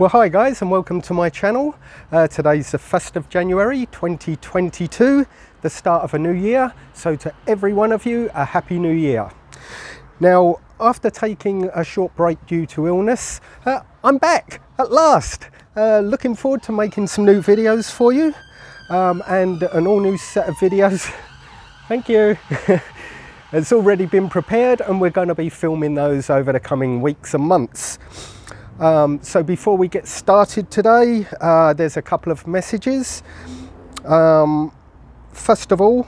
Well, hi guys, and welcome to my channel. Today's the 1st of January 2022, the start of a new year. So to every one of you, a happy new year. Now, after taking a short break due to illness, I'm back at last. Looking forward to making some new videos for you, and an all new set of videos. Thank you. It's already been prepared and we're going to be filming those over the coming weeks and months. So before we get started today, there's a couple of messages. First of all,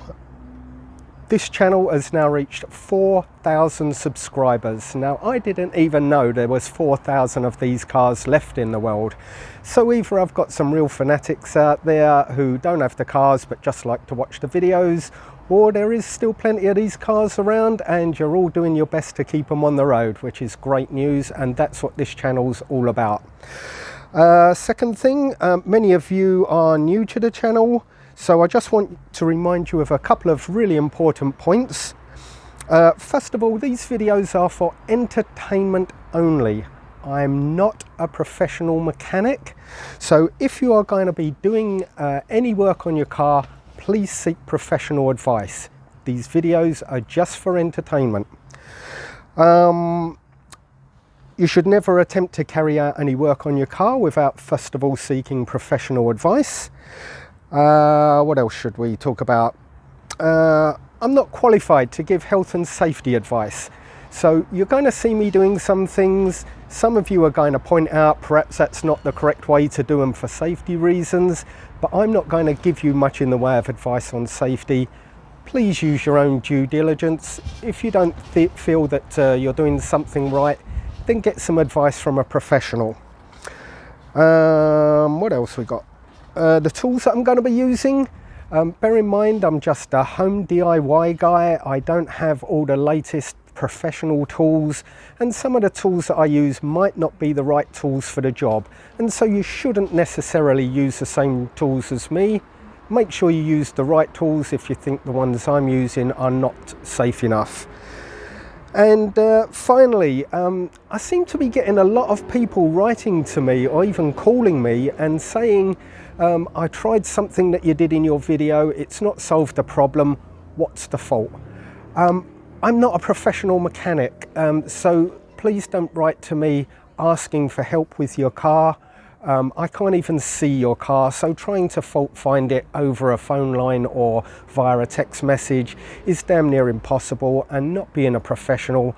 this channel has now reached 4,000 subscribers. Now, I didn't even know there was 4,000 of these cars left in the world. So either I've got some real fanatics out there who don't have the cars but just like to watch the videos, or there is still plenty of these cars around and you're all doing your best to keep them on the road, which is great news, and that's what this channel's all about. Second thing, many of you are new to the channel, so I just want to remind you of a couple of really important points. First of all, these videos are for entertainment only. I'm not a professional mechanic, so if you are going to be doing any work on your car, please seek professional advice. These videos are just for entertainment. You should never attempt to carry out any work on your car without first of all seeking professional advice. What else should we talk about? I'm not qualified to give health and safety advice. So you're going to see me doing some things. Some of you are going to point out perhaps that's not the correct way to do them for safety reasons, but I'm not going to give you much in the way of advice on safety. Please use your own due diligence. If you don't feel that you're doing something right, then get some advice from a professional. What else we got? The tools that I'm going to be using. Bear in mind, I'm just a home DIY guy. I don't have all the latest professional tools, and some of the tools that I use might not be the right tools for the job, and so you shouldn't necessarily use the same tools as me. Make sure you use the right tools if you think the ones I'm using are not safe enough. And finally, I seem to be getting a lot of people writing to me or even calling me and saying, I tried something that you did in your video, it's not solved the problem, what's the fault? I'm not a professional mechanic, so please don't write to me asking for help with your car. I can't even see your car, so trying to fault find it over a phone line or via a text message is damn near impossible, and not being a professional,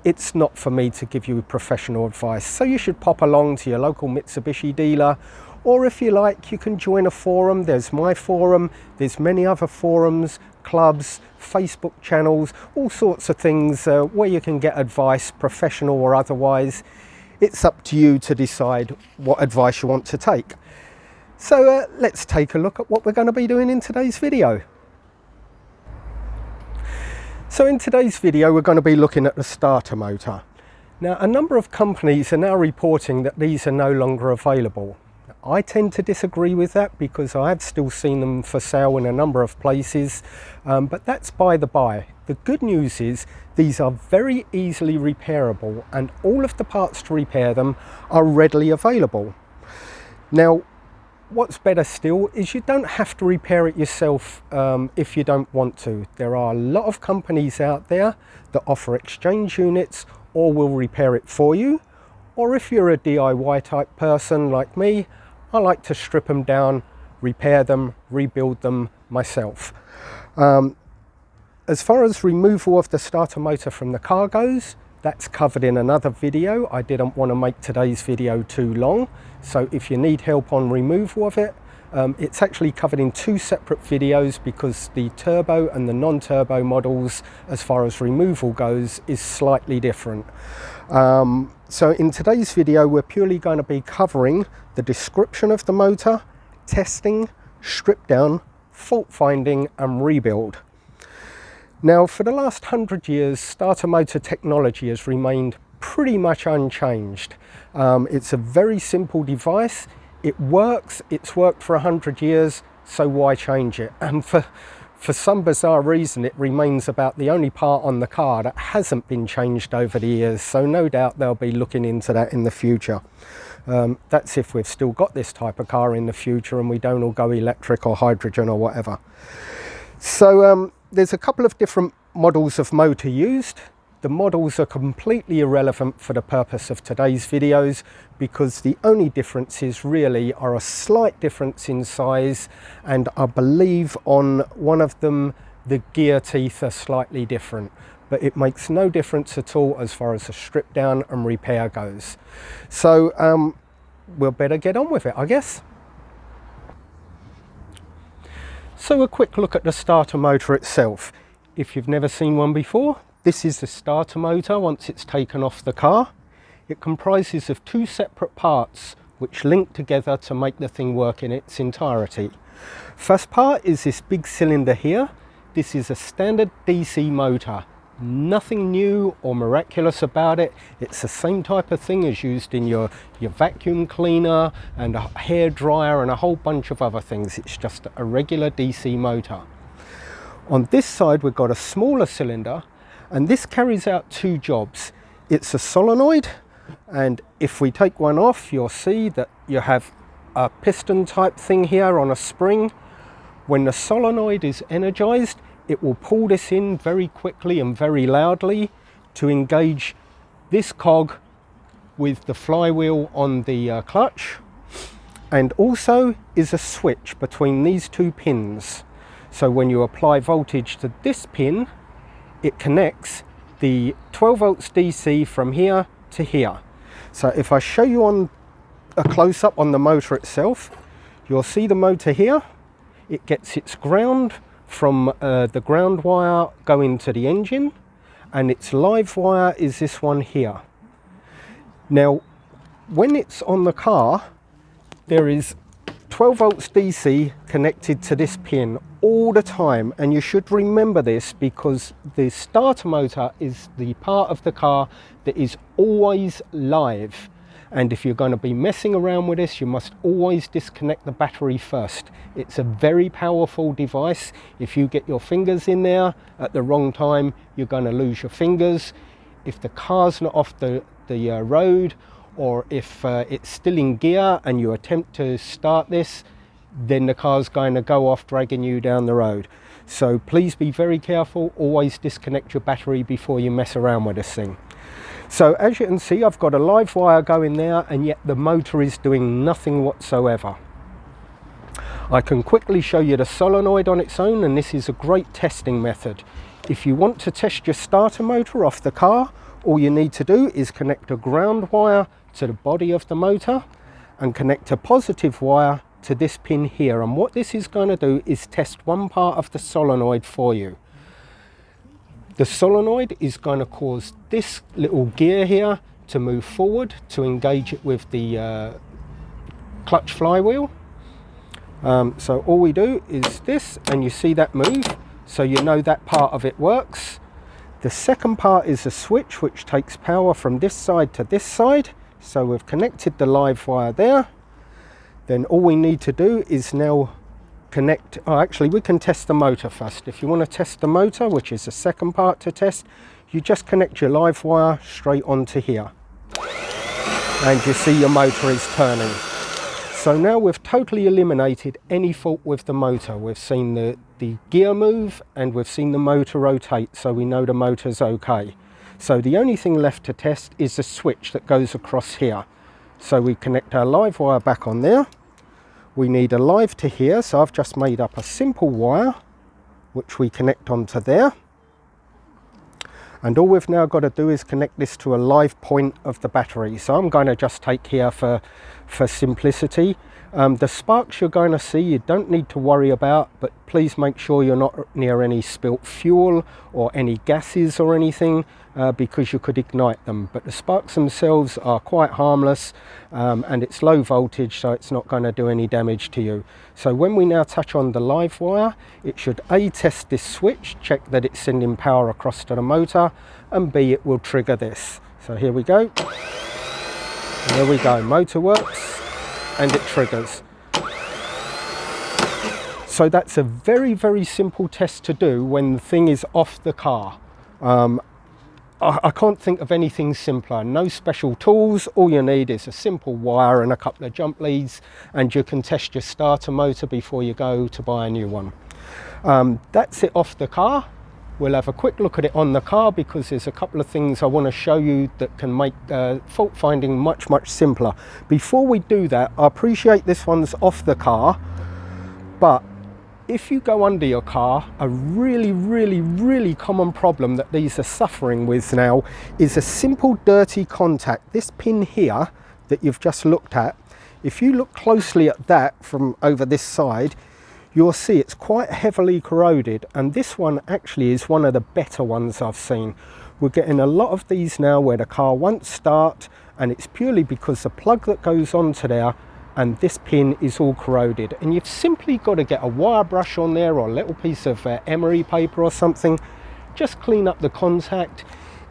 it's not for me to give you professional advice. So you should pop along to your local Mitsubishi dealer, or if you like, you can join a forum. There's my forum, there's many other forums, clubs, Facebook channels, all sorts of things where you can get advice, professional or otherwise. It's up to you to decide what advice you want to take. So let's take a look at what we're going to be doing in today's video. So in today's video, we're going to be looking at the starter motor. Now, a number of companies are now reporting that these are no longer available. I tend to disagree with that because I have still seen them for sale in a number of places, but that's by the by. The good news is these are very easily repairable, and all of the parts to repair them are readily available. Now, what's better still is you don't have to repair it yourself if you don't want to. There are a lot of companies out there that offer exchange units or will repair it for you. Or if you're a DIY type person like me, I like to strip them down, repair them, rebuild them myself. As far as removal of the starter motor from the car goes, that's covered in another video. I didn't want to make today's video too long, so if you need help on removal of it, it's actually covered in two separate videos because the turbo and the non-turbo models, as far as removal goes, is slightly different. So in today's video, we're purely going to be covering the description of the motor, testing, strip down, fault finding and rebuild. Now, for the last 100 years, starter motor technology has remained pretty much unchanged. It's a very simple device. It works, it's worked for 100 years, so why change it? And for some bizarre reason, it remains about the only part on the car that hasn't been changed over the years, so no doubt they'll be looking into that in the future. That's if we've still got this type of car in the future and we don't all go electric or hydrogen or whatever. So there's a couple of different models of motor used. The models are completely irrelevant for the purpose of today's videos, because the only differences really are a slight difference in size, and I believe on one of them the gear teeth are slightly different, but it makes no difference at all as far as the strip down and repair goes. So we'll better get on with it, I guess. So a quick look at the starter motor itself. If you've never seen one before, this is the starter motor once it's taken off the car. It comprises of two separate parts which link together to make the thing work in its entirety. First part is this big cylinder here. This is a standard DC motor. Nothing new or miraculous about it. It's the same type of thing as used in your vacuum cleaner and a hair dryer and a whole bunch of other things. It's just a regular DC motor. On this side we've got a smaller cylinder, and this carries out two jobs. It's a solenoid, and if we take one off, you'll see that you have a piston type thing here on a spring. When the solenoid is energized, it will pull this in very quickly and very loudly to engage this cog with the flywheel on the clutch, and also is a switch between these two pins. So when you apply voltage to this pin, it connects the 12 volts DC from here to here. So if I show you on a close-up on the motor itself, you'll see the motor here. It gets its ground from the ground wire going to the engine, and its live wire is this one here. Now when it's on the car, there is 12 volts DC connected to this pin all the time, and you should remember this because the starter motor is the part of the car that is always live, and if you're going to be messing around with this, you must always disconnect the battery first. It's a very powerful device. If you get your fingers in there at the wrong time, you're going to lose your fingers. If the car's not off the road, or if it's still in gear and you attempt to start this, then the car's going to go off dragging you down the road. So please be very careful. Always disconnect your battery before you mess around with this thing. So as you can see, I've got a live wire going there, and yet the motor is doing nothing whatsoever. I can quickly show you the solenoid on its own, and this is a great testing method. If you want to test your starter motor off the car, all you need to do is connect a ground wire to the body of the motor and connect a positive wire to this pin here, and what this is going to do is test one part of the solenoid for you. The solenoid is going to cause this little gear here to move forward to engage it with the clutch flywheel. So all we do is this, and you see that move, so you know that part of it works. The second part is a switch which takes power from this side to this side. So we've connected the live wire there. Then all we need to do is now connect, actually we can test the motor first. If you want to test the motor, which is the second part to test, you just connect your live wire straight onto here. And you see your motor is turning. So now we've totally eliminated any fault with the motor. We've seen the gear move and we've seen the motor rotate, so we know the motor's okay. So the only thing left to test is the switch that goes across here. So we connect our live wire back on there. We need a live to here, so I've just made up a simple wire which we connect onto there. And all we've now got to do is connect this to a live point of the battery. So I'm going to just take here for simplicity. The sparks you're going to see, you don't need to worry about, but please make sure you're not near any spilt fuel or any gases or anything, because you could ignite them. But the sparks themselves are quite harmless, and it's low voltage, so it's not going to do any damage to you. So when we now touch on the live wire, it should A, test this switch, check that it's sending power across to the motor, and B, it will trigger this. So here we go. There we go, motor works and it triggers. So that's a very, very simple test to do when the thing is off the car. I can't think of anything simpler. No special tools. All you need is a simple wire and a couple of jump leads, and you can test your starter motor before you go to buy a new one. That's it off the car. We'll have a quick look at it on the car, because there's a couple of things I want to show you that can make fault finding much simpler. Before we do that, I appreciate this one's off the car, but if you go under your car, a really common problem that these are suffering with now is a simple dirty contact. This pin here that you've just looked at, if you look closely at that from over this side, you'll see it's quite heavily corroded, and this one actually is one of the better ones I've seen. We're getting a lot of these now where the car won't start, and it's purely because the plug that goes onto there and this pin is all corroded, and you've simply got to get a wire brush on there or a little piece of emery paper or something, just clean up the contact.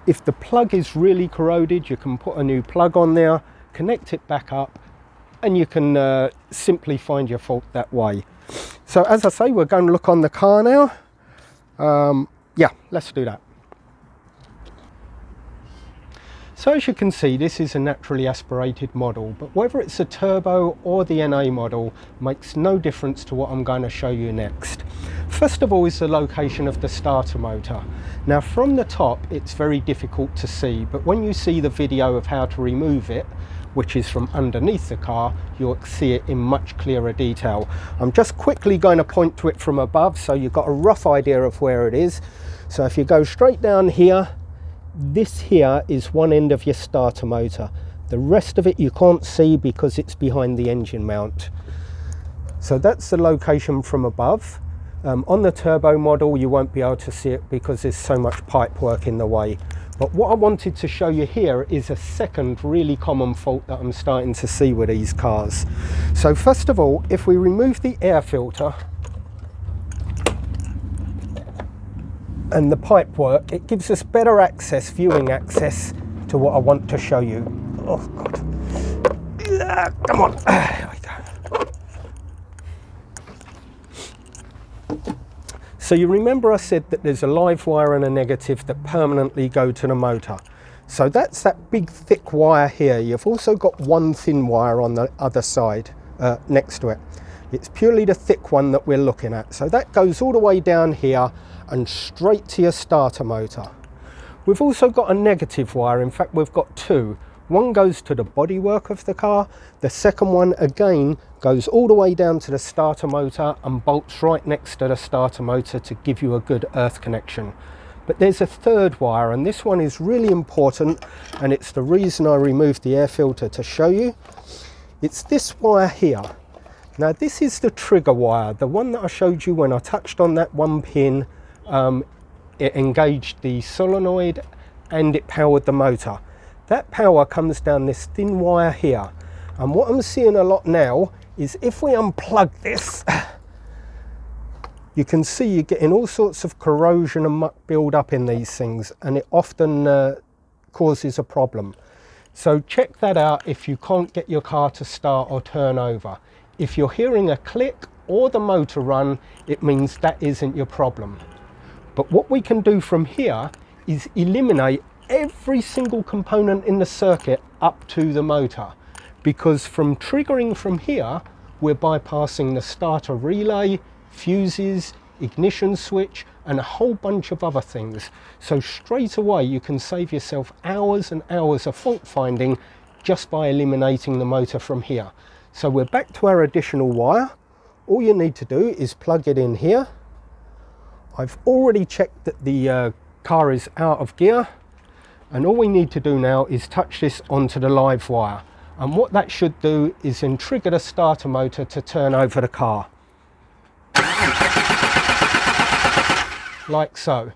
If the plug is really corroded, you can put a new plug on there, connect it back up, and you can simply find your fault that way. So as I say, we're going to look on the car now. Yeah, let's do that. So as you can see, this is a naturally aspirated model, but whether it's a turbo or the NA model makes no difference to what I'm going to show you next. First of all is the location of the starter motor. Now from the top it's very difficult to see, but when you see the video of how to remove it, which is from underneath the car, you'll see it in much clearer detail. I'm just quickly going to point to it from above so you've got a rough idea of where it is. So if you go straight down here, this here is one end of your starter motor. The rest of it you can't see because it's behind the engine mount. So that's the location from above. On the turbo model you won't be able to see it because there's so much pipe work in the way. But what I wanted to show you here is a second really common fault that I'm starting to see with these cars. So first of all, if we remove the air filter and the pipe work, it gives us better access, viewing access to what I want to show you. Oh God, come on, here we go. So you remember I said that there's a live wire and a negative that permanently go to the motor. So that's that big thick wire here. You've also got one thin wire on the other side next to it. It's purely the thick one that we're looking at. So that goes all the way down here and straight to your starter motor. We've also got a negative wire. In fact, we've got two. One goes to the bodywork of the car. The second one again goes all the way down to the starter motor and bolts right next to the starter motor to give you a good earth connection. But there's a third wire, and this one is really important, and it's the reason I removed the air filter to show you. It's this wire here. Now this is the trigger wire, the one that I showed you when I touched on that one pin. It engaged the solenoid and it powered the motor. That power comes down this thin wire here, and what I'm seeing a lot now is if we unplug this, you can see you're getting all sorts of corrosion and muck build up in these things, and it often causes a problem. So check that out if you can't get your car to start or turn over. If you're hearing a click or the motor run, it means that isn't your problem. But what we can do from here is eliminate every single component in the circuit up to the motor, because from triggering from here we're bypassing the starter relay, fuses, ignition switch and a whole bunch of other things. So straight away you can save yourself hours and hours of fault finding just by eliminating the motor from here. So we're back to our additional wire. All you need to do is plug it in here. I've already checked that the car is out of gear, and all we need to do now is touch this onto the live wire, and what that should do is then trigger the starter motor to turn over the car. Like so.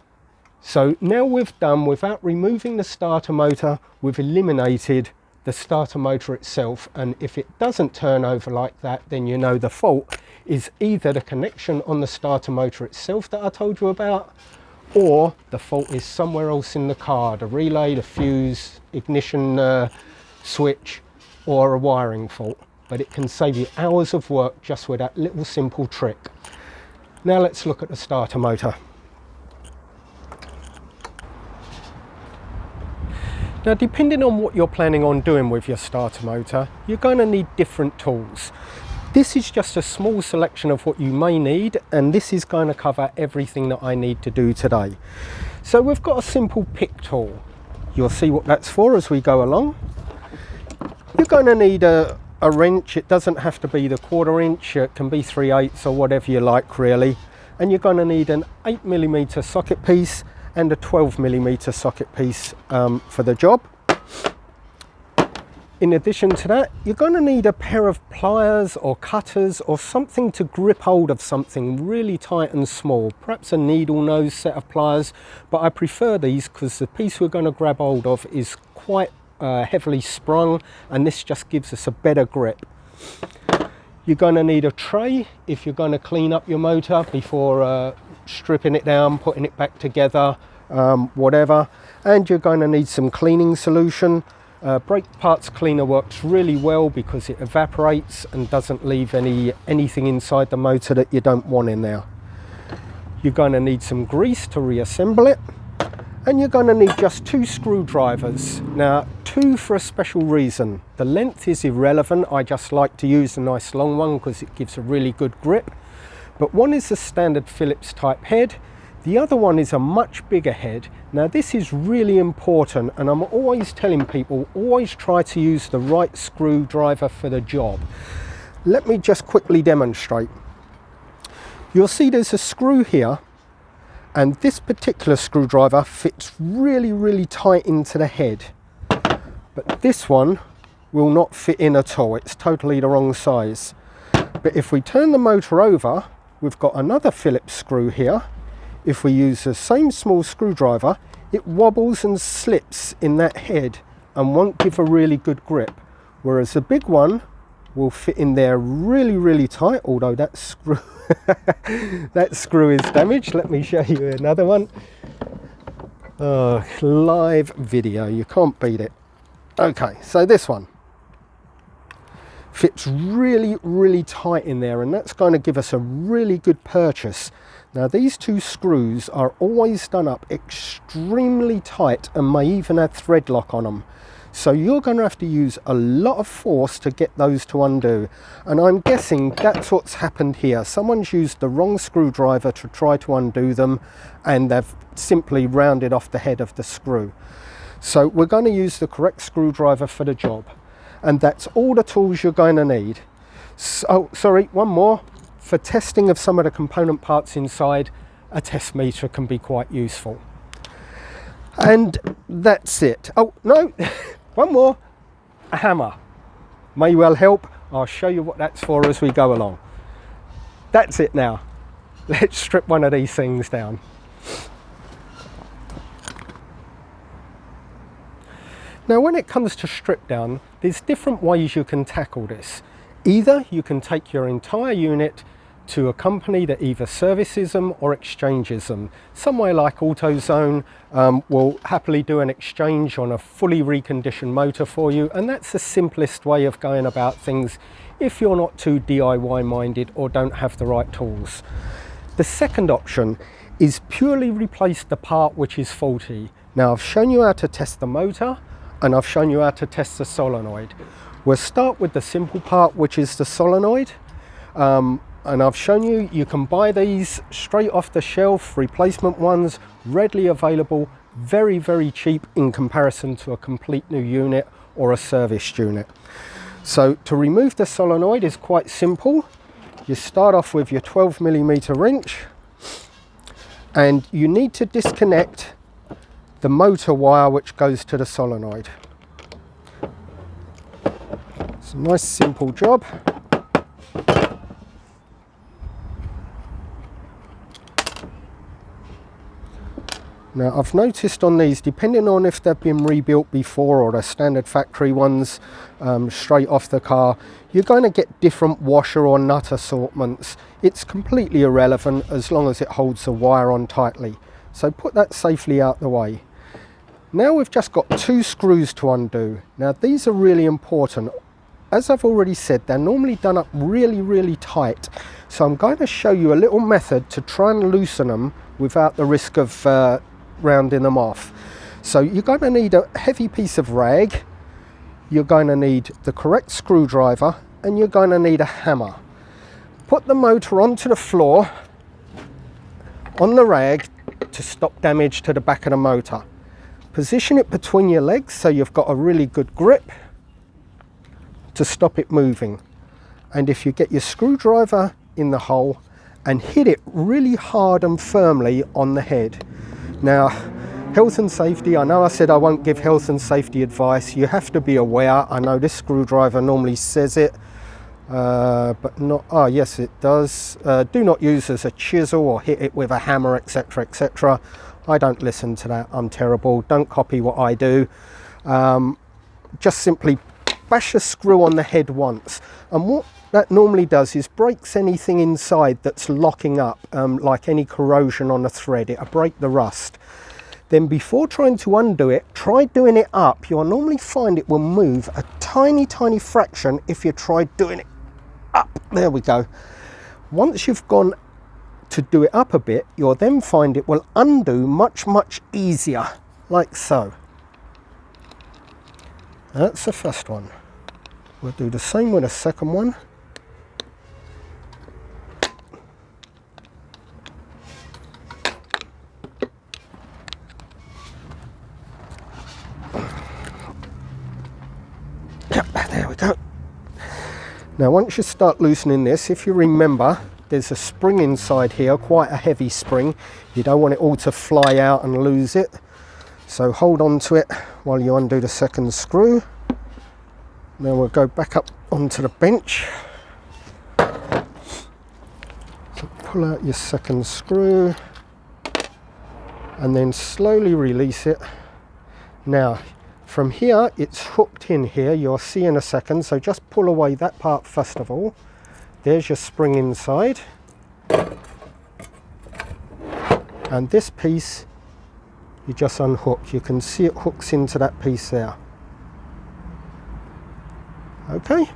So now we've done, without removing the starter motor, we've eliminated the starter motor itself, and if it doesn't turn over like that, then you know the fault is either the connection on the starter motor itself that I told you about, or the fault is somewhere else in the car, the relay, the fuse, ignition switch, or a wiring fault. But it can save you hours of work just with that little simple trick. Now let's look at the starter motor. Now, depending on what you're planning on doing with your starter motor, you're going to need different tools. This is just a small selection of what you may need, and this is going to cover everything that I need to do today. So we've got a simple pick tool. You'll see what that's for as we go along. You're going to need a wrench. It doesn't have to be the 1/4 inch, it can be 3/8 or whatever you like really. And you're going to need an 8mm socket piece and a 12mm socket piece for the job. In addition to that, you're going to need a pair of pliers or cutters or something to grip hold of something really tight and small, perhaps a needle nose set of pliers, but I prefer these because the piece we're going to grab hold of is quite heavily sprung, and this just gives us a better grip. You're going to need a tray if you're going to clean up your motor before stripping it down, putting it back together, whatever. And you're going to need some cleaning solution. Brake parts cleaner works really well because it evaporates and doesn't leave anything inside the motor that you don't want in there. You're going to need some grease to reassemble it, and you're going to need just 2 screwdrivers. Now, 2 for a special reason. The length is irrelevant, I just like to use a nice long one because it gives a really good grip. But one is a standard Phillips type head, the other one is a much bigger head. Now this is really important, and I'm always telling people, always try to use the right screwdriver for the job. Let me just quickly demonstrate. You'll see there's a screw here, and this particular screwdriver fits really tight into the head. But this one will not fit in at all, it's totally the wrong size. But if we turn the motor over, we've got another Phillips screw here. If we use the same small screwdriver, it wobbles and slips in that head and won't give a really good grip. Whereas the big one will fit in there really tight, although that screw that screw is damaged. Let me show you another one. Oh, live video, you can't beat it. Okay, so this one fits really tight in there, and that's going to give us a really good purchase. Now these 2 screws are always done up extremely tight and may even have thread lock on them. So you're going to have to use a lot of force to get those to undo. And I'm guessing that's what's happened here. Someone's used the wrong screwdriver to try to undo them, and they've simply rounded off the head of the screw. So we're going to use the correct screwdriver for the job. And that's all the tools you're going to need. So, sorry, one more. For testing of some of the component parts inside, a test meter can be quite useful. And that's it. Oh, no, one more. A hammer. May well help. I'll show you what that's for as we go along. That's it now. Let's strip one of these things down. Now, when it comes to strip down, there's different ways you can tackle this. Either you can take your entire unit to a company that either services them or exchanges them. Somewhere like AutoZone will happily do an exchange on a fully reconditioned motor for you, and that's the simplest way of going about things if you're not too DIY minded or don't have the right tools. The second option is purely replace the part which is faulty. Now, I've shown you how to test the motor, and I've shown you how to test the solenoid. We'll start with the simple part, which is the solenoid. And I've shown you, you can buy these straight off the shelf, replacement ones, readily available, very cheap in comparison to a complete new unit or a serviced unit. So to remove the solenoid is quite simple. You start off with your 12mm wrench, and you need to disconnect the motor wire which goes to the solenoid. It's a nice simple job. Now, I've noticed on these, depending on if they've been rebuilt before or they're standard factory ones straight off the car, you're going to get different washer or nut assortments. It's completely irrelevant as long as it holds the wire on tightly. So put that safely out the way. Now we've just got 2 screws to undo. Now these are really important. As I've already said, they're normally done up really tight. So I'm going to show you a little method to try and loosen them without the risk of rounding them off. So you're going to need a heavy piece of rag, you're going to need the correct screwdriver, and you're going to need a hammer. Put the motor onto the floor on the rag to stop damage to the back of the motor. Position it between your legs so you've got a really good grip to stop it moving. And if you get your screwdriver in the hole and hit it really hard and firmly on the head. Now, health and safety, I know I said I won't give health and safety advice. You have to be aware. I know this screwdriver normally says it, but not, oh yes it does. Do not use as a chisel or hit it with a hammer, etc, etc. I don't listen to that, I'm terrible. Don't copy what I do. Just simply bash a screw on the head once, and what that normally does is breaks anything inside that's locking up, like any corrosion on a thread. It'll break the rust. Then before trying to undo it, try doing it up. You'll normally find it will move a tiny fraction if you try doing it up. There we go. Once you've gone to do it up a bit, you'll then find it will undo much easier, like so. That's the first one. We'll do the same with the second one. Yep, there we go. Now once you start loosening this, if you remember, there's a spring inside here, quite a heavy spring. You don't want it all to fly out and lose it. So hold on to it while you undo the second screw. Then we'll go back up onto the bench. So pull out your second screw and then slowly release it. Now from here it's hooked in here, you'll see in a second, so just pull away that part first of all. There's your spring inside, and this piece you just unhook. You can see it hooks into that piece there. Okay,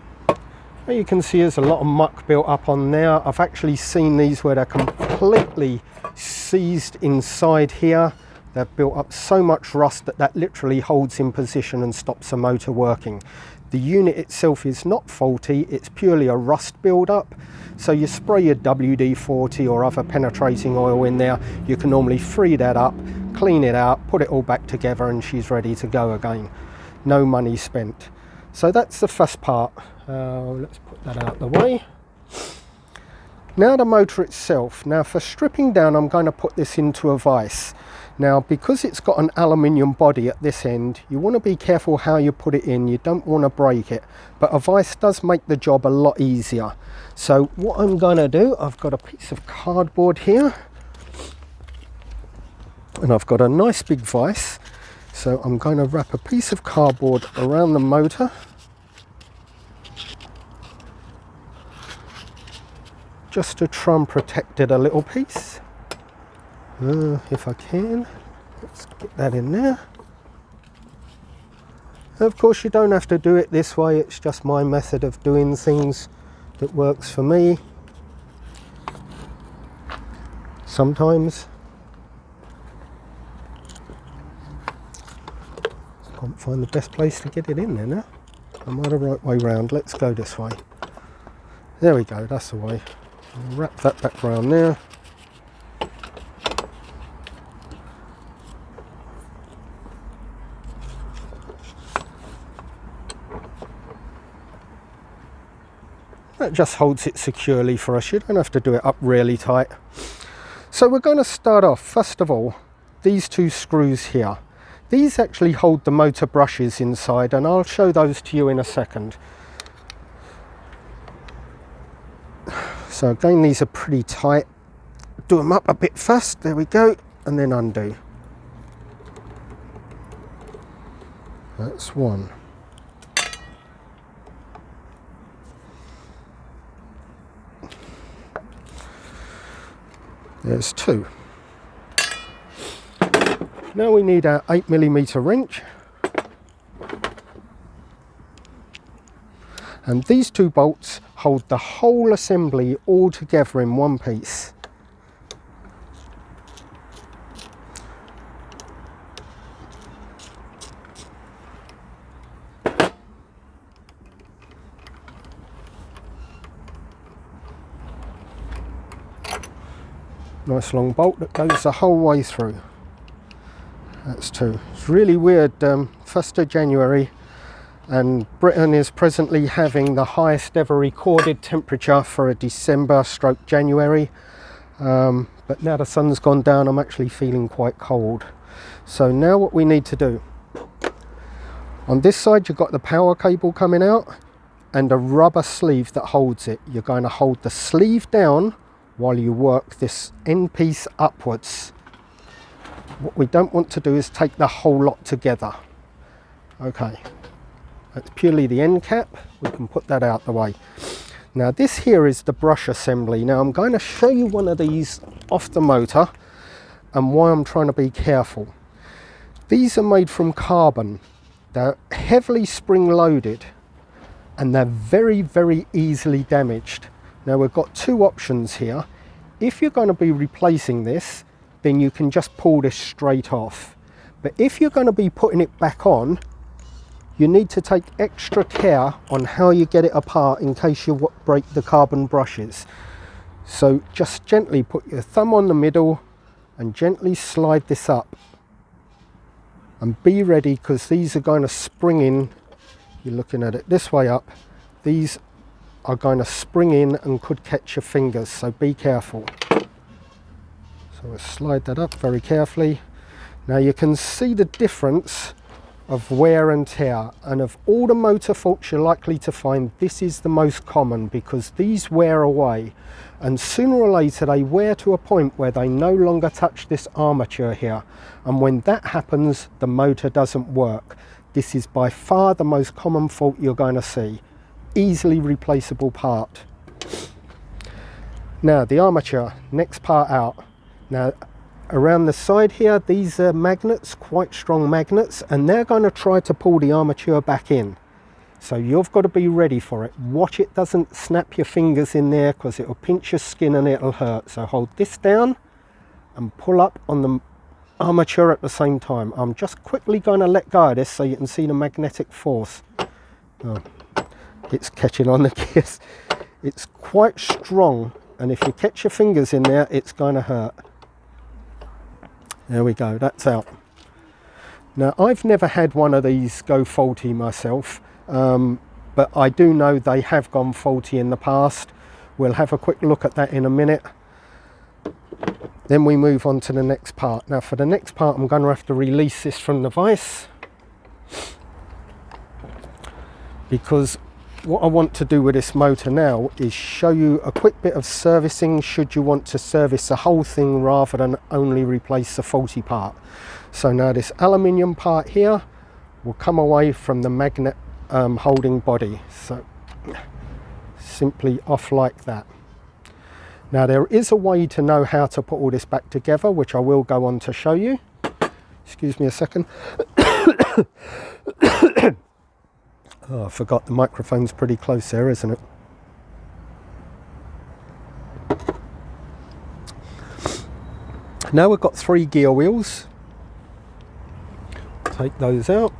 now you can see there's a lot of muck built up on there. I've actually seen these where they're completely seized inside here. They've built up so much rust that that literally holds in position and stops the motor working. The unit itself is not faulty, it's purely a rust build-up. So you spray your WD-40 or other penetrating oil in there, you can normally free that up, clean it out, put it all back together, and she's ready to go again. No money spent. So that's the first part. Let's put that out of the way. Now the motor itself. Now for stripping down, I'm going to put this into a vise. Now because it's got an aluminium body at this end, you want to be careful how you put it in. You don't want to break it, but a vise does make the job a lot easier. So what I'm going to do, I've got a piece of cardboard here and I've got a nice big vise. So I'm going to wrap a piece of cardboard around the motor, just to try and protect it a little piece. If I can, let's get that in there. Of course you don't have to do it this way, it's just my method of doing things that works for me. Sometimes. Can't find the best place to get it in there now. Am I the right way round? Let's go this way. There we go, that's the way. I'll wrap that back round there. That just holds it securely for us. You don't have to do it up really tight. So we're going to start off, first of all, these two screws here. These actually hold the motor brushes inside, and I'll show those to you in a second. So again, these are pretty tight. Do them up a bit first, there we go, and then undo. That's one. There's two. Now we need our 8mm wrench. And these two bolts hold the whole assembly all together in one piece. Nice long bolt that goes the whole way through. That's 2. It's really weird, 1st of January, and Britain is presently having the highest ever recorded temperature for a December/January. But now the sun's gone down, I'm actually feeling quite cold. So now what we need to do, on this side you've got the power cable coming out and a rubber sleeve that holds it. You're going to hold the sleeve down while you work this end piece upwards. What we don't want to do is take the whole lot together. Okay, that's purely the end cap. We can put that out the way. Now this here is the brush assembly. Now I'm going to show you one of these off the motor and why I'm trying to be careful. These are made from carbon. They're heavily spring loaded and they're very, very easily damaged. Now we've got 2 options here. If you're going to be replacing this, then you can just pull this straight off. But if you're going to be putting it back on, you need to take extra care on how you get it apart in case you break the carbon brushes. So just gently put your thumb on the middle and gently slide this up. And be ready, because these are going to spring in. You're looking at it this way up. These are going to spring in and could catch your fingers, so be careful. So we'll slide that up very carefully. Now you can see the difference of wear and tear, and of all the motor faults you're likely to find, this is the most common, because these wear away and sooner or later they wear to a point where they no longer touch this armature here, and when that happens the motor doesn't work. This is by far the most common fault you're going to see. Easily replaceable part. Now the armature, next part out. Now around the side here, these are magnets, quite strong magnets, and they're going to try to pull the armature back in. So you've got to be ready for it. Watch it doesn't snap your fingers in there, because it'll pinch your skin and it'll hurt. So hold this down and pull up on the armature at the same time. I'm just quickly going to let go of this so you can see the magnetic force. Oh, it's catching on the gears. It's quite strong, and if you catch your fingers in there, it's going to hurt. There we go, that's out. Now I've never had one of these go faulty myself, but I do know they have gone faulty in the past. We'll have a quick look at that in a minute. Then we move on to the next part. Now for the next part I'm going to have to release this from the vise, because what I want to do with this motor now is show you a quick bit of servicing should you want to service the whole thing rather than only replace the faulty part. So now this aluminium part here will come away from the magnet holding body. So simply off like that. Now there is a way to know how to put all this back together, which I will go on to show you. Excuse me a second. Oh, I forgot the microphone's pretty close there, isn't it? Now we've got 3 gear wheels. Take those out.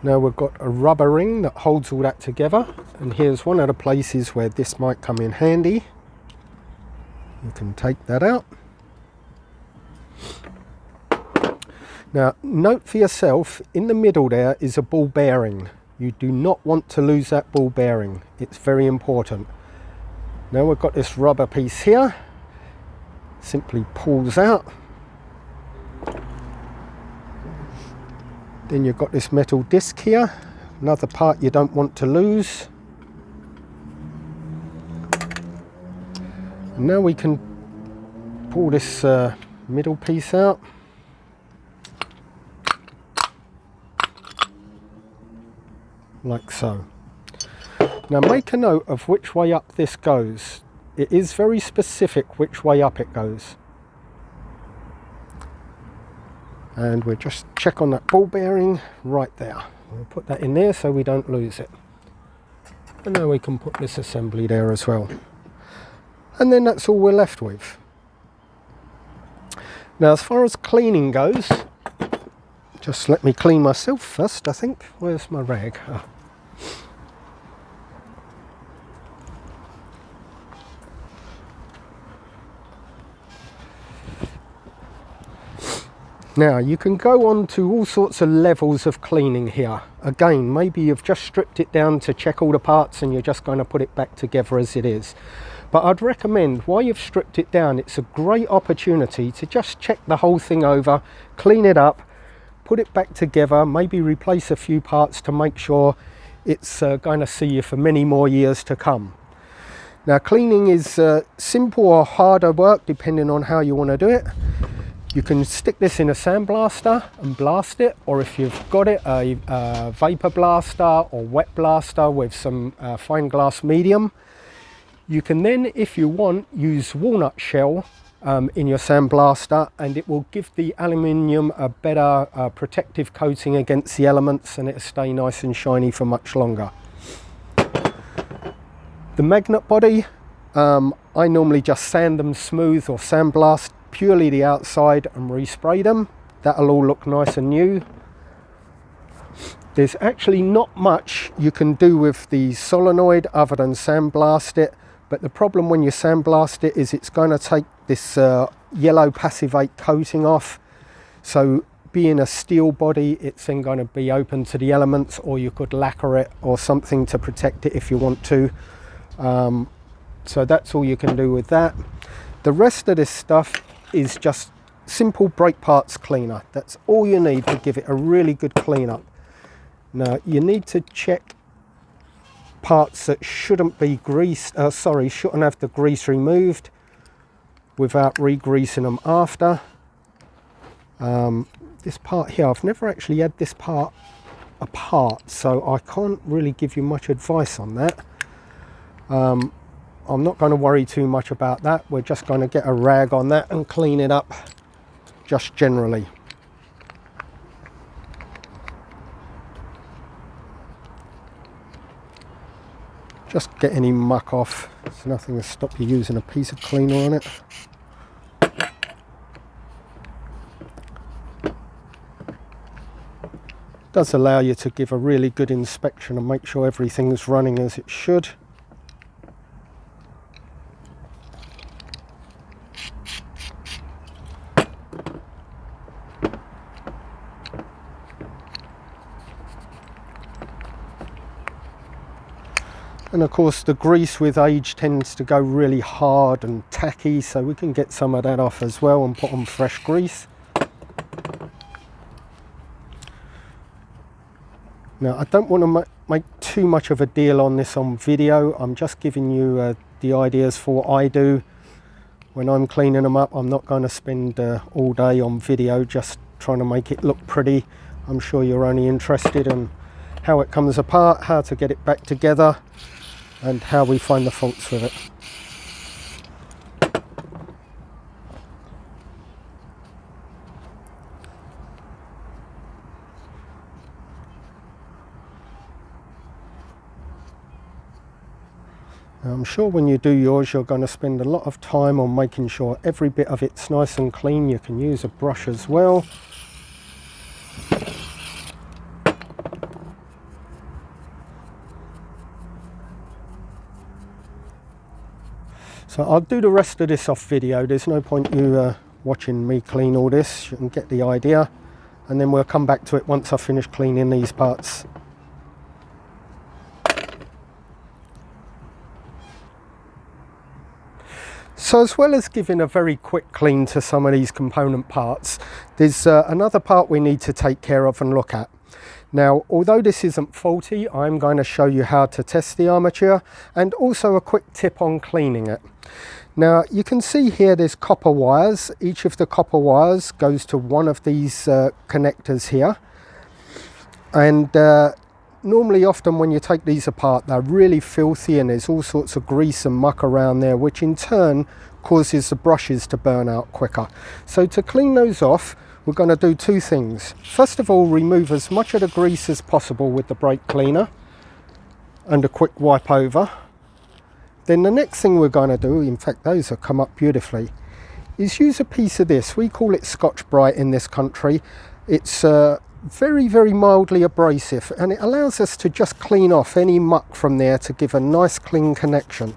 Now we've got a rubber ring that holds all that together, and here's one of the places where this might come in handy. You can take that out. Now note for yourself, in the middle there is a ball bearing. You do not want to lose that ball bearing. It's very important. Now we've got this rubber piece here. Simply pulls out. Then you've got this metal disc here. Another part you don't want to lose. And now we can pull this middle piece out. Like so. Now make a note of which way up this goes. It is very specific which way up it goes. And we'll just check on that ball bearing right there. We'll put that in there so we don't lose it. And now we can put this assembly there as well. And then that's all we're left with. Now as far as cleaning goes, just let me clean myself first, I think. Where's my rag? Oh. Now you can go on to all sorts of levels of cleaning here. Again, maybe you've just stripped it down to check all the parts and you're just going to put it back together as it is. But I'd recommend, while you've stripped it down, it's a great opportunity to just check the whole thing over, clean it up, put it back together, maybe replace a few parts to make sure it's going to see you for many more years to come. Now cleaning is simple or harder work depending on how you want to do it. You can stick this in a sandblaster and blast it, or if you've got it, a vapor blaster or wet blaster with some fine glass medium. You can then, if you want, use walnut shell in your sandblaster, and it will give the aluminium a better protective coating against the elements, and it'll stay nice and shiny for much longer. The magnet body, I normally just sand them smooth or sandblast purely the outside and respray them. That'll all look nice and new. There's actually not much you can do with the solenoid other than sandblast it, but the problem when you sandblast it is it's going to take this yellow passivate coating off. So being a steel body, it's then going to be open to the elements, or you could lacquer it or something to protect it if you want to. So that's all you can do with that. The rest of this stuff is just simple brake parts cleaner. That's all you need to give it a really good cleanup. Now you need to check parts that shouldn't be greased, shouldn't have the grease removed without re-greasing them after. This part here, I've never actually had this part apart, so I can't really give you much advice on that. I'm not going to worry too much about that. We're just going to get a rag on that and clean it up just generally. Just get any muck off. There's nothing to stop you using a piece of cleaner on it. Does allow you to give a really good inspection and make sure everything's running as it should. And of course the grease with age tends to go really hard and tacky, so we can get some of that off as well and put on fresh grease. Now I don't want to make too much of a deal on this on video. I'm just giving you the ideas for what I do when I'm cleaning them up. I'm not going to spend all day on video just trying to make it look pretty. I'm sure you're only interested in how it comes apart, how to get it back together, and how we find the faults with it. Now, I'm sure when you do yours, you're going to spend a lot of time on making sure every bit of it's nice and clean. You can use a brush as well. So I'll do the rest of this off video. There's no point you watching me clean all this. You can get the idea, and then we'll come back to it once I finish cleaning these parts. So as well as giving a very quick clean to some of these component parts, there's another part we need to take care of and look at. Now, although this isn't faulty, I'm going to show you how to test the armature and also a quick tip on cleaning it. Now, you can see here there's copper wires. Each of the copper wires goes to one of these connectors here. And normally, often when you take these apart, they're really filthy and there's all sorts of grease and muck around there, which in turn causes the brushes to burn out quicker. So to clean those off, we're going to do two things. First of all, remove as much of the grease as possible with the brake cleaner and a quick wipe over. Then the next thing we're going to do, in fact those have come up beautifully, is use a piece of this. We call it Scotch-Brite in this country. It's very, very mildly abrasive, and it allows us to just clean off any muck from there to give a nice clean connection.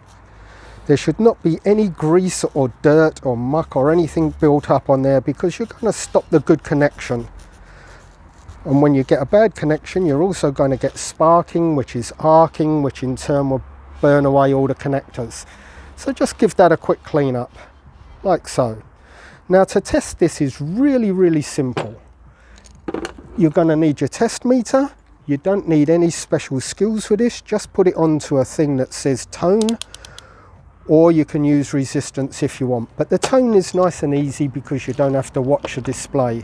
There should not be any grease or dirt or muck or anything built up on there, because you're going to stop the good connection. And when you get a bad connection, you're also going to get sparking, which is arcing, which in turn will burn away all the connectors. So just give that a quick clean up, like so. Now to test this is really simple. You're going to need your test meter. You don't need any special skills for this. Just put it onto a thing that says tone, or you can use resistance if you want. But the tone is nice and easy because you don't have to watch the display.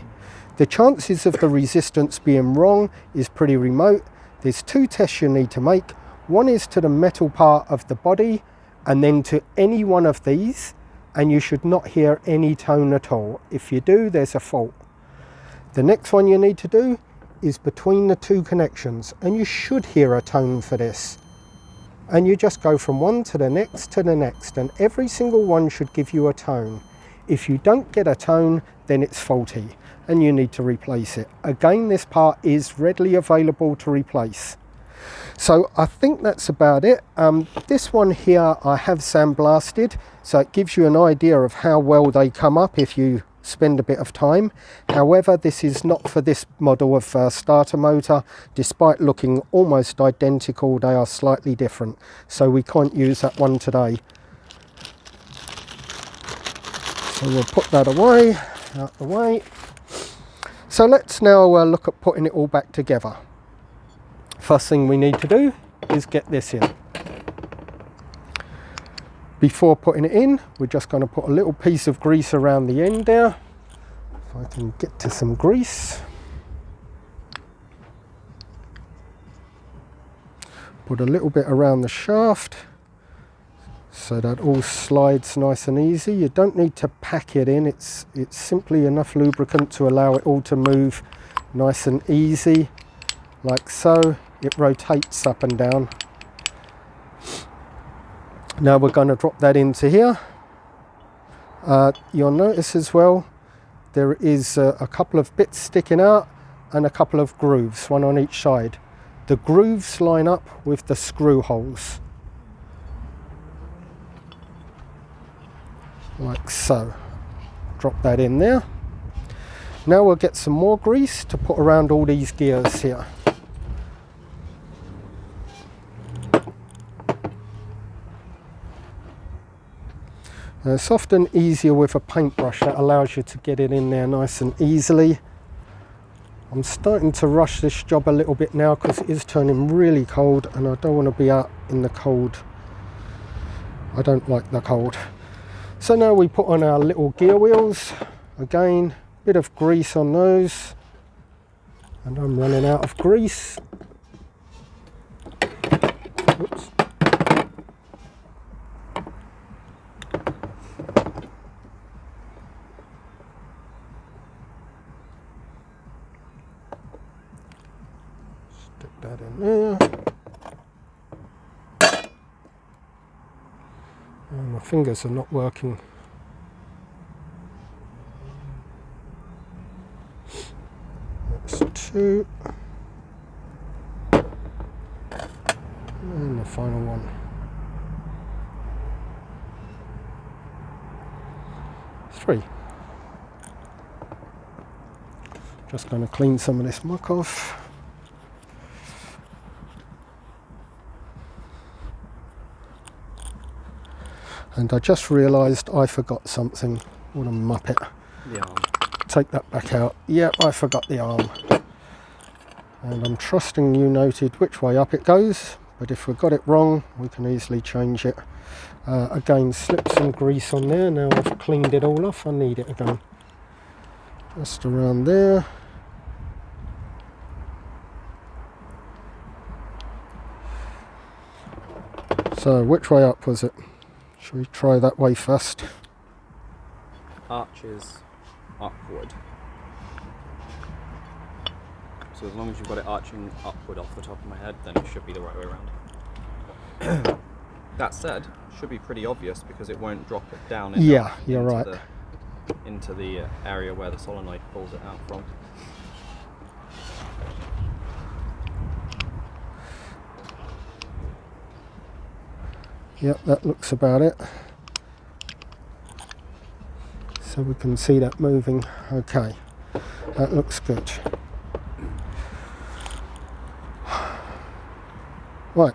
The chances of the resistance being wrong is pretty remote. There's two tests you need to make. One is to the metal part of the body, and then to any one of these, and you should not hear any tone at all. If you do, there's a fault. The next one you need to do is between the two connections, and you should hear a tone for this. And you just go from one to the next, and every single one should give you a tone. If you don't get a tone, then it's faulty and you need to replace it. Again, this part is readily available to replace. So I think that's about it. This one here I have sandblasted, so it gives you an idea of how well they come up if you spend a bit of time. However, this is not for this model of starter motor. Despite looking almost identical, they are slightly different, so we can't use that one today. So we'll put that away, out the way. So let's now look at putting it all back together. First thing we need to do is get this in. Before putting it in, we're just going to put a little piece of grease around the end there. If I can get to some grease. Put a little bit around the shaft so that all slides nice and easy. You don't need to pack it in, it's simply enough lubricant to allow it all to move nice and easy, like so. It rotates up and down. Now we're going to drop that into here. You'll notice as well there is a couple of bits sticking out and a couple of grooves, one on each side. The grooves line up with the screw holes, like so. Drop that in there. Now we'll get some more grease to put around all these gears here. It's often easier with a paintbrush, that allows you to get it in there nice and easily. I'm starting to rush this job a little bit now because it is turning really cold and I don't want to be out in the cold. I don't like the cold. So now we put on our little gear wheels. Again, bit of grease on those. And I'm running out of grease. Oops. That in there. And my fingers are not working. That's two. And the final one. Three. Just going to clean some of this muck off. And I just realised I forgot something. What a muppet. The arm. Take that back out. Yep, I forgot the arm. And I'm trusting you noted which way up it goes, but if we got it wrong, we can easily change it. Again, slip some grease on there. Now I've cleaned it all off, I need it again. Just around there. So, which way up was it? Shall we try that way first? Arches upward. So as long as you've got it arching upward off the top of my head, then it should be the right way around. That said, it should be pretty obvious because it won't drop it down you're right. Into the area where the solenoid pulls it out from. Yep, that looks about it. So we can see that moving. Okay, that looks good. Right,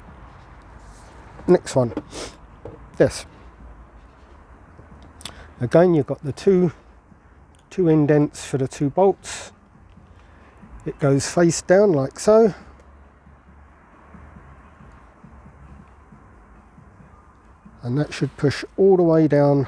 next one. This. Again, you've got the two indents for the 2 bolts. It goes face down like so. And that should push all the way down.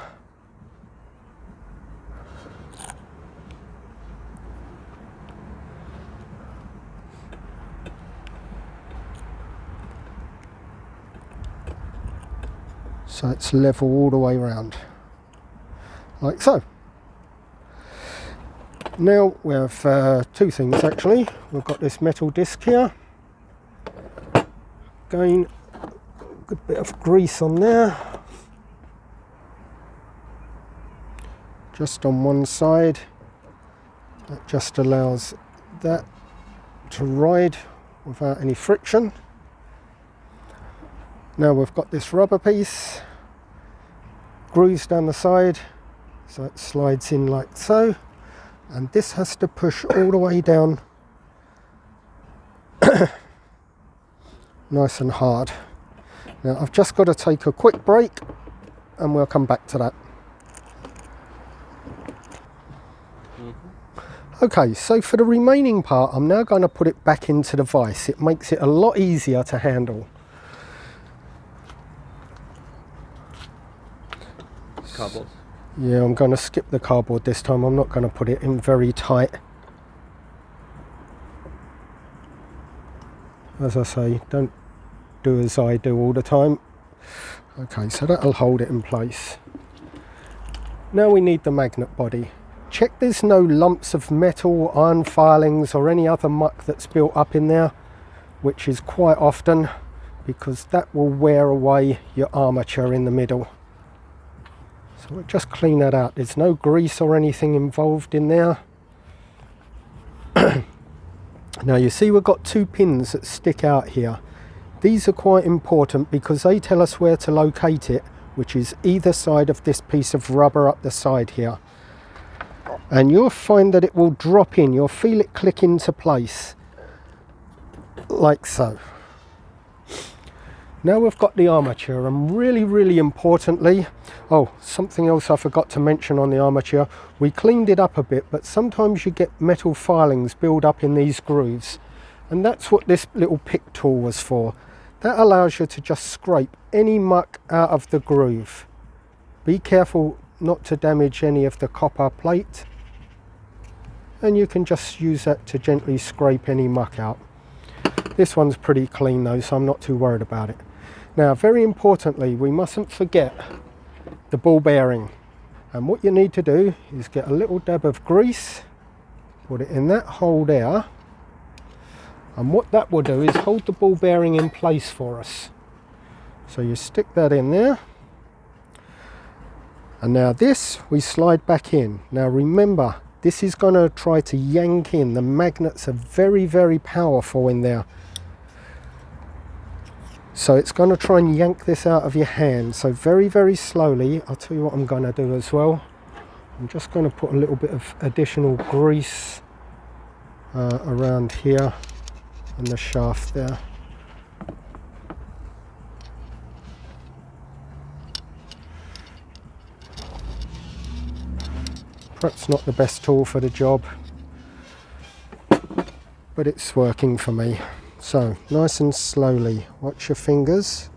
So it's level all the way around, like so. Now we have 2 things actually. We've got this metal disc here. Again, a good bit of grease on there. Just on one side. That just allows that to ride without any friction. Now we've got this rubber piece, grooves down the side, so it slides in like so, and this has to push all the way down nice and hard. Now I've just got to take a quick break and we'll come back to that. Okay, so for the remaining part I'm now going to put it back into the vise. It makes it a lot easier to handle. Cardboard. Yeah, I'm going to skip the cardboard this time. I'm not going to put it in very tight. As I say, don't do as I do all the time. Okay, so that'll hold it in place. Now we need the magnet body. Check there's no lumps of metal, iron filings or any other muck that's built up in there, which is quite often, because that will wear away your armature in the middle. So we'll just clean that out. There's no grease or anything involved in there. Now you see we've got 2 pins that stick out here. These are quite important because they tell us where to locate it, which is either side of this piece of rubber up the side here. And you'll find that it will drop in. You'll feel it click into place, like so. Now we've got the armature, and really importantly, oh, something else I forgot to mention on the armature, we cleaned it up a bit, but sometimes you get metal filings build up in these grooves, and that's what this little pick tool was for. That allows you to just scrape any muck out of the groove. Be careful not to damage any of the copper plate, and you can just use that to gently scrape any muck out. This one's pretty clean though, so I'm not too worried about it. Now, very importantly, we mustn't forget the ball bearing. And what you need to do is get a little dab of grease, put it in that hole there, and what that will do is hold the ball bearing in place for us. So you stick that in there, and now this we slide back in. Now remember, this is going to try to yank in. The magnets are very powerful in there. So it's going to try and yank this out of your hand. So very slowly. I'll tell you what I'm going to do as well. I'm just going to put a little bit of additional grease around here and the shaft there. Perhaps not the best tool for the job, but it's working for me. So nice and slowly, watch your fingers.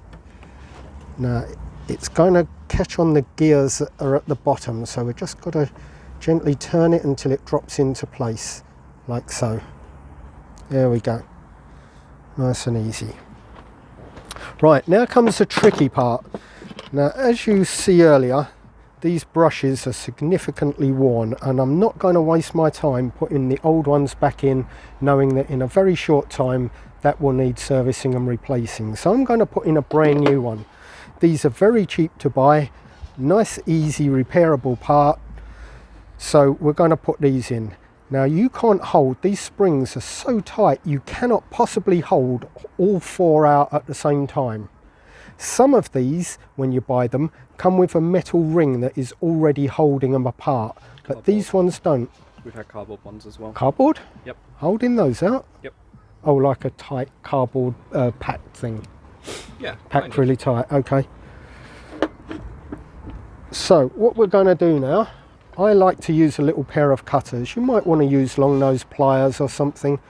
Now it's going to catch on the gears that are at the bottom, so we've just got to gently turn it until it drops into place, like so. There we go, nice and easy. Right, now comes the tricky part. Now as you see earlier, these brushes are significantly worn, and I'm not going to waste my time putting the old ones back in, knowing that in a very short time that will need servicing and replacing. So I'm going to put in a brand new one. These are very cheap to buy, nice easy repairable part, so we're going to put these in. Now you can't hold, these springs are so tight you cannot possibly hold all 4 out at the same time. Some of these, when you buy them, come with a metal ring that is already holding them apart, but Cardboard. these ones don't. We've had cardboard ones as well. Cardboard? Yep. Holding those out? Yep. Oh, like a tight cardboard packed thing. Yeah. Packed really tight, okay. So what we're going to do now, I like to use a little pair of cutters. You might want to use long nose pliers or something.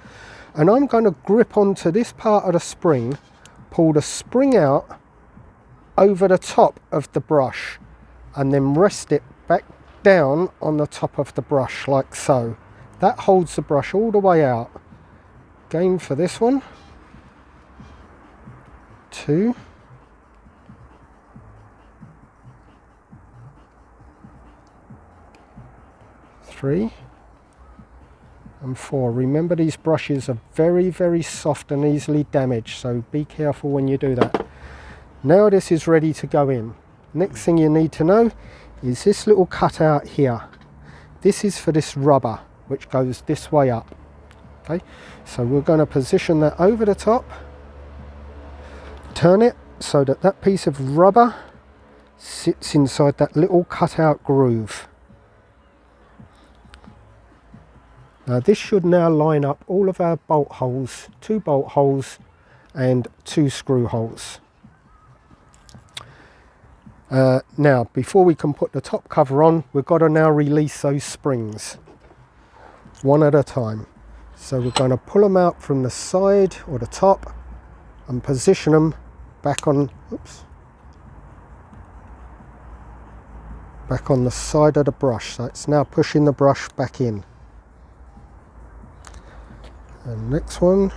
And I'm going to grip onto this part of the spring, pull the spring out over the top of the brush, and then rest it back down on the top of the brush like so. That holds the brush all the way out. Again for this one. 2. 3 and 4. Remember, these brushes are very, very soft and easily damaged, so be careful when you do that. Now this is ready to go in. Next thing you need to know is this little cutout here. This is for this rubber which goes this way up. Okay, so we're going to position that over the top, turn it so that that piece of rubber sits inside that little cutout groove. Now this should now line up all of our bolt holes, 2 bolt holes and 2 screw holes. Now before we can put the top cover on, we've got to now release those springs one at a time. So we're going to pull them out from the side or the top and position them back on, back on the side of the brush. So it's now pushing the brush back in. And next one,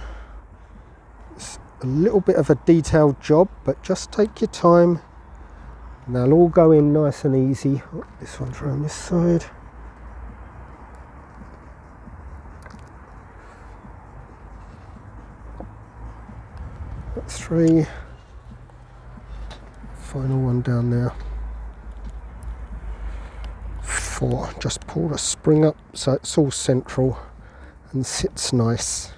it's a little bit of a detailed job, but just take your time and they'll all go in nice and easy. Oh, this one's around this side. That's 3. Final one down there. 4. Just pull the spring up so it's all central and sits nice.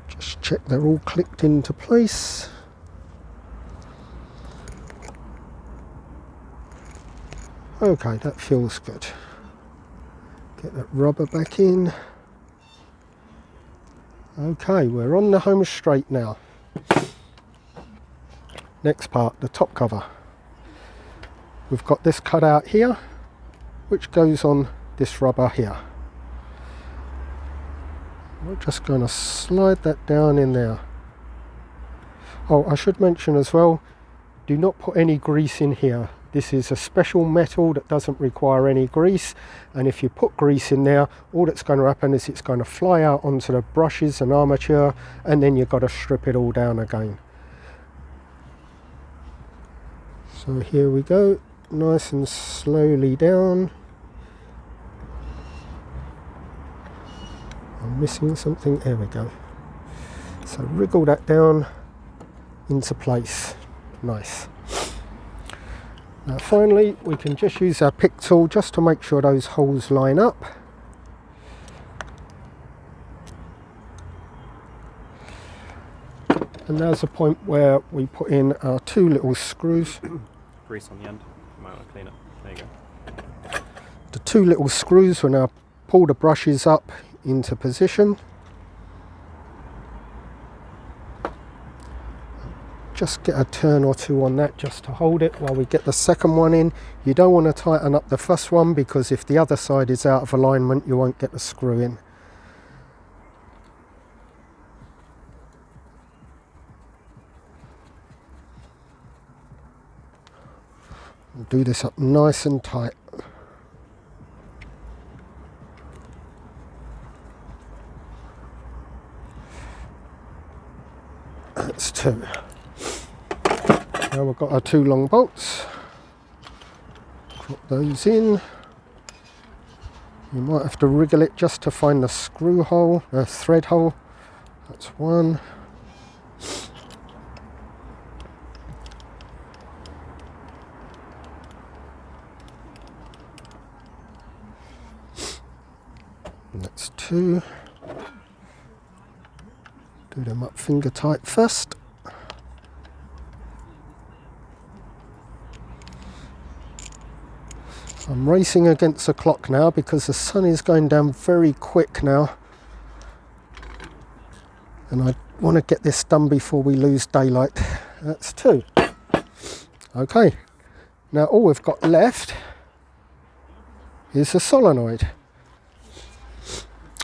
Just check they're all clicked into place. Okay, that feels good. Get that rubber back in. Okay, we're on the home straight now. Next part, the top cover. We've got this cut out here, which goes on this rubber here. We're just going to slide that down in there. Oh, I should mention as well, do not put any grease in here. This is a special metal that doesn't require any grease, and if you put grease in there, all that's going to happen is it's going to fly out onto the brushes and armature, and then you've got to strip it all down again. So here we go, nice and slowly down. I'm missing something, there we go. So wriggle that down into place, nice. Now finally we can just use our pick tool just to make sure those holes line up. And there's a point where we put in our 2 little screws. Grease on the end, you might want to clean it. There you go. The 2 little screws will now pull the brushes up into position. Just get a turn or 2 on that just to hold it while we get the second one in. You don't want to tighten up the first one because if the other side is out of alignment you won't get the screw in. Do this up nice and tight. That's 2. Now we've got our 2 long bolts. Drop those in. You might have to wriggle it just to find the screw hole, thread hole. That's 1. And that's 2. them up finger tight first. I'm racing against the clock now because the sun is going down very quick now, and I want to get this done before we lose daylight. That's 2. Okay, now all we've got left is the solenoid.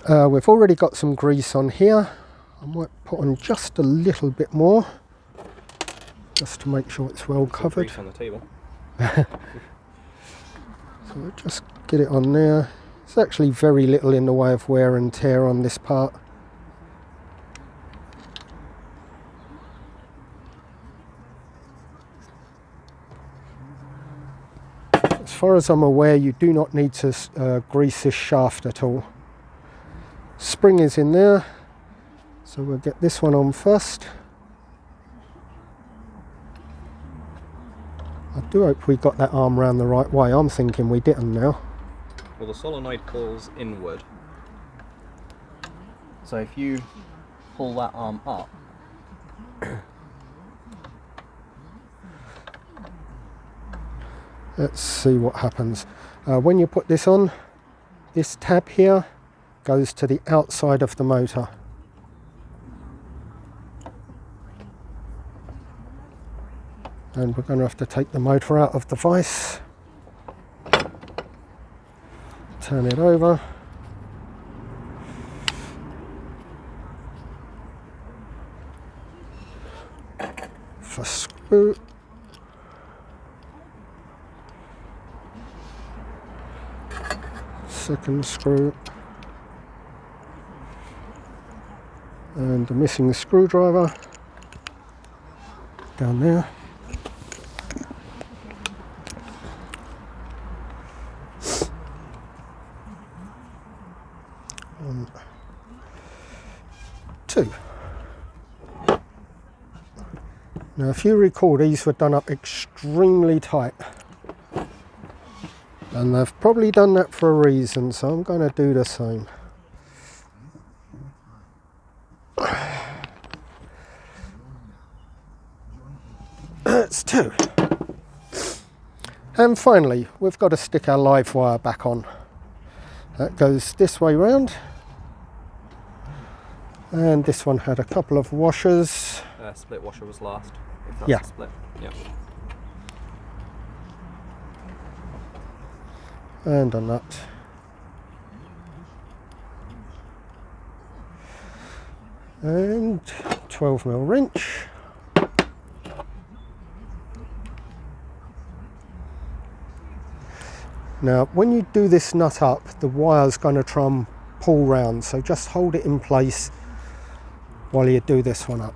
We've already got some grease on here. I might put on just a little bit more, just to make sure it's well covered. Grease on the table. So we'll just get it on there. There's actually very little in the way of wear and tear on this part. As far as I'm aware, you do not need to grease this shaft at all. Spring is in there, so we'll get this one on first. I do hope we got that arm round the right way. I'm thinking we didn't now. Well, the solenoid pulls inward. So if you pull that arm up, let's see what happens. When you put this on, this tab here goes to the outside of the motor. And we're going to have to take the motor out of the vise, turn it over, first screw, second screw, and the missing screwdriver down there. One, 2. Now if you recall, these were done up extremely tight, and they've probably done that for a reason, so I'm going to do the same. That's 2. And finally, we've got to stick our live wire back on. That goes this way round, and this one had a couple of washers. Split washer was last. If that's Yeah. a split. Yeah. And a nut. And 12mm wrench. Now when you do this nut up, the wire's going to try and pull round, so just hold it in place while you do this one up.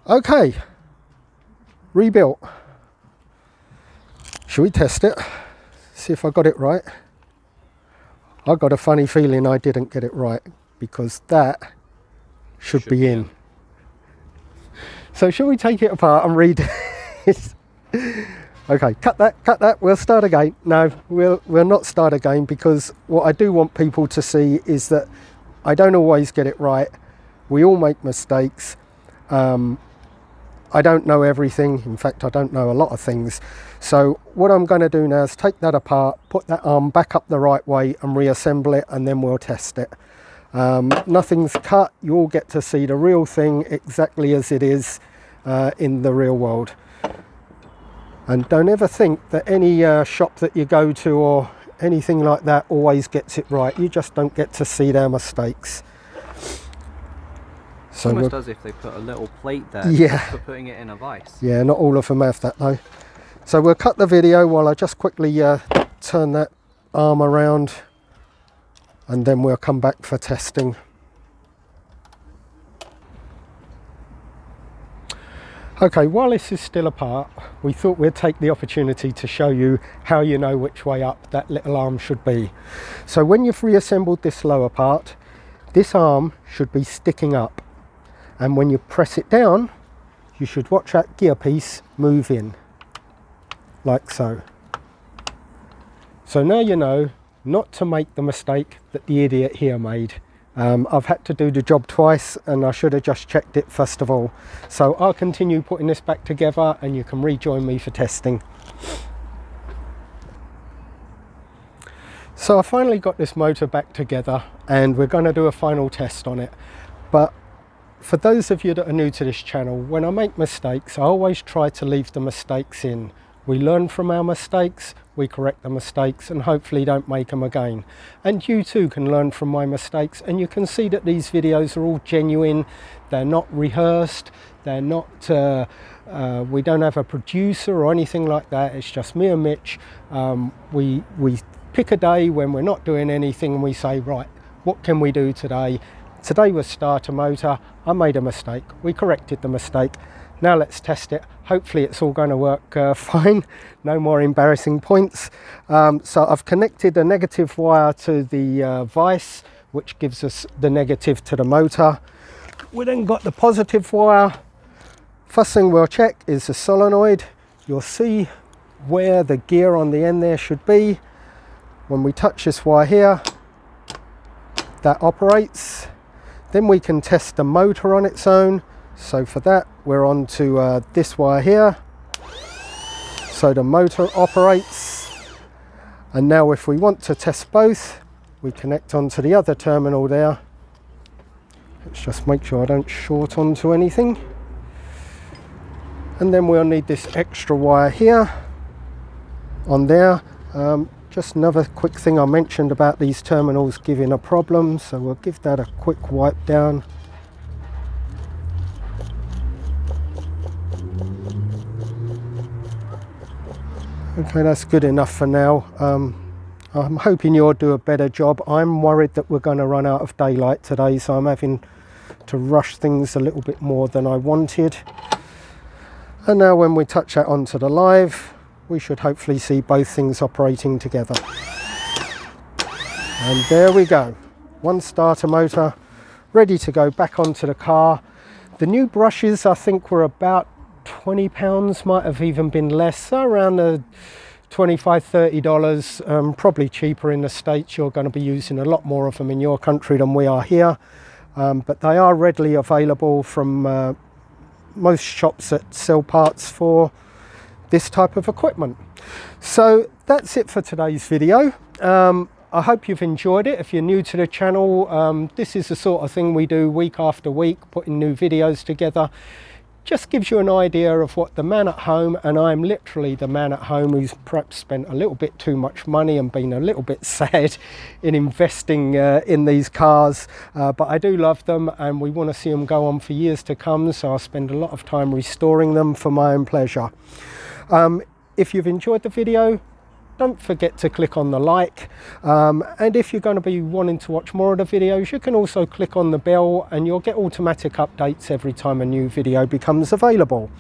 Okay, rebuilt. Shall we test it? See if I got it right. I got a funny feeling I didn't get it right, because that should be in. So shall we take it apart and read this? Okay, cut that, we'll start again. No, we'll not start again, because what I do want people to see is that I don't always get it right. We all make mistakes. I don't know everything. In fact, I don't know a lot of things. So what I'm going to do now is take that apart, put that arm back up the right way and reassemble it, and then we'll test it. Nothing's cut. You all get to see the real thing exactly as it is in the real world. And don't ever think that any shop that you go to or anything like that always gets it right. You just don't get to see their mistakes. So it's almost as if they put a little plate there for putting it in a vise. Yeah, not all of them have that though. So we'll cut the video while I just quickly turn that arm around, and then we'll come back for testing. Okay, while this is still apart, we thought we'd take the opportunity to show you how you know which way up that little arm should be. So when you've reassembled this lower part, this arm should be sticking up. And when you press it down, you should watch that gear piece move in, like so. So now you know not to make the mistake that the idiot here made. I've had to do the job twice and I should have just checked it first of all. So I'll continue putting this back together and you can rejoin me for testing. So I finally got this motor back together and we're going to do a final test on it. But for those of you that are new to this channel, when I make mistakes, I always try to leave the mistakes in. We learn from our mistakes, we correct the mistakes and hopefully don't make them again. And you too can learn from my mistakes, and you can see that these videos are all genuine. They're not rehearsed, they're not, we don't have a producer or anything like that. It's just me and Mitch. We pick a day when we're not doing anything and we say, right, what can we do today? Today was starter motor. I made a mistake, we corrected the mistake. Now let's test it. Hopefully it's all going to work fine. No more embarrassing points. So I've connected a negative wire to the vise, which gives us the negative to the motor. We then got the positive wire. First thing we'll check is the solenoid. You'll see where the gear on the end there should be. When we touch this wire here, that operates. Then we can test the motor on its own. So for that, we're on to this wire here. So the motor operates. And now if we want to test both, we connect onto the other terminal there. Let's just make sure I don't short onto anything. And then we'll need this extra wire here on there. Just another quick thing I mentioned about these terminals giving a problem. So we'll give that a quick wipe down. Okay, that's good enough for now. I'm hoping you'll do a better job. I'm worried that we're going to run out of daylight today, so I'm having to rush things a little bit more than I wanted. And now when we touch that onto the live, we should hopefully see both things operating together. And there we go. One starter motor ready to go back onto the car. The new brushes I think were about £20, might have even been less, so around the $25–30. Probably cheaper in the States. You're going to be using a lot more of them in your country than we are here, but they are readily available from most shops that sell parts for this type of equipment. So that's it for today's video. I hope you've enjoyed it. If you're new to the channel, this is the sort of thing we do week after week, putting new videos together. Just gives you an idea of what the man at home, and I'm literally the man at home who's perhaps spent a little bit too much money and been a little bit sad in investing in these cars, but I do love them and we want to see them go on for years to come, so I spend a lot of time restoring them for my own pleasure. If you've enjoyed the video, don't forget to click on the like, and if you're going to be wanting to watch more of the videos, you can also click on the bell and you'll get automatic updates every time a new video becomes available.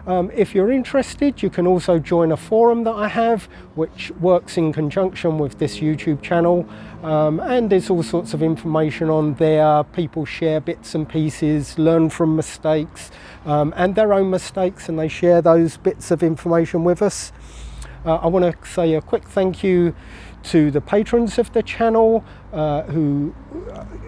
If you're interested, you can also join a forum that I have, which works in conjunction with this YouTube channel, and there's all sorts of information on there. People share bits and pieces, learn from mistakes and their own mistakes, and they share those bits of information with us. I want to say a quick thank you to the patrons of the channel who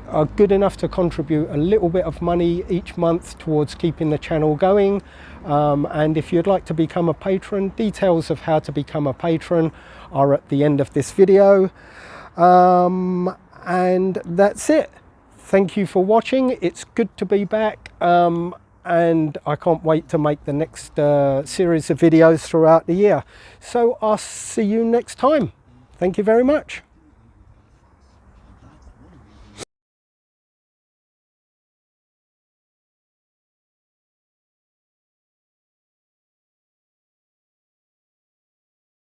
are good enough to contribute a little bit of money each month towards keeping the channel going. And if you'd like to become a patron, details of how to become a patron are at the end of this video. And that's it. Thank you for watching. It's good to be back. And I can't wait to make the next series of videos throughout the year. So I'll see you next time. Thank you very much.